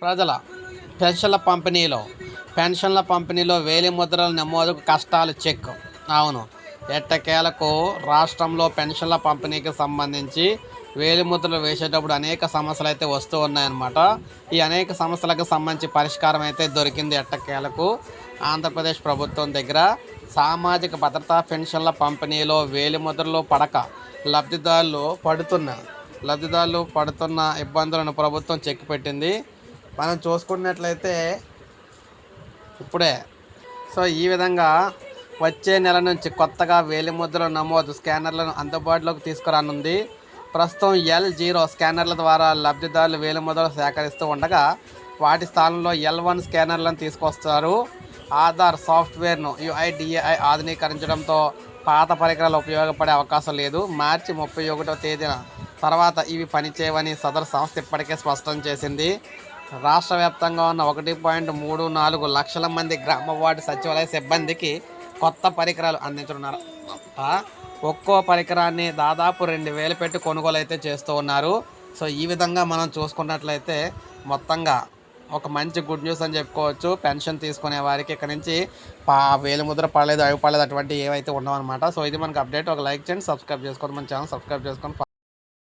ప్రజల పెన్షన్ల పంపిణీలో వేలిముద్రల నమోదుకు కష్టాలు చెక్. అవును, ఎట్టకేలకు రాష్ట్రంలో పెన్షన్ల పంపిణీకి సంబంధించి వేలిముద్రలు వేసేటప్పుడు అనేక సమస్యలు అయితే వస్తూ ఉన్నాయన్నమాట. ఈ అనేక సమస్యలకు సంబంధించి పరిష్కారం అయితే దొరికింది ఎట్టకేలకు ఆంధ్రప్రదేశ్ ప్రభుత్వం దగ్గర. సామాజిక భద్రతా పెన్షన్ల పంపిణీలో వేలిముద్రలు పడక లబ్ధిదారులు పడుతున్న ఇబ్బందులను ప్రభుత్వం చెక్ పెట్టింది. మనం చూసుకున్నట్లయితే ఇప్పుడే ఈ విధంగా వచ్చే నెల నుంచి కొత్తగా వేలిముద్రల నమోదు స్కానర్లను అందుబాటులోకి తీసుకురానుంది. ప్రస్తుతం L0 స్కానర్ల ద్వారా లబ్ధిదారులు వేలిముద్రలు సేకరిస్తూ ఉండగా వాటి స్థానంలో L1 స్కానర్లను తీసుకొస్తారు. ఆధార్ సాఫ్ట్వేర్ను UIDAI ఆధునీకరించడంతో పాత పరికరాలు ఉపయోగపడే అవకాశం లేదు. మార్చి 31వ తేదీన తర్వాత ఇవి పనిచేయవని సదరు సంస్థ ఇప్పటికే స్పష్టం చేసింది. రాష్ట్ర వ్యాప్తంగా ఉన్న 1.34 లక్షల మంది గ్రామ వార్డు సచివాలయ సిబ్బందికి కొత్త పరికరాలు అందించనున్నారు. ఒక్కో పరికరాన్ని దాదాపు 2,000 పెట్టి కొనుగోలు అయితే చేస్తూ ఉన్నారు. ఈ విధంగా మనం చూసుకున్నట్లయితే మొత్తంగా ఒక మంచి గుడ్ న్యూస్ అని చెప్పుకోవచ్చు. పెన్షన్ తీసుకునే వారికి ఇక్కడ నుంచి వేలిముద్ర పడలేదు, అవి పడలేదు, అటువంటి ఏవైతే ఉండవన్నమాట. ఇది మనకు అప్డేట్. ఒక లైక్ చేయండి, సబ్స్క్రైబ్ చేసుకోండి, మన ఛానల్ సబ్స్క్రైబ్ చేసుకోండి.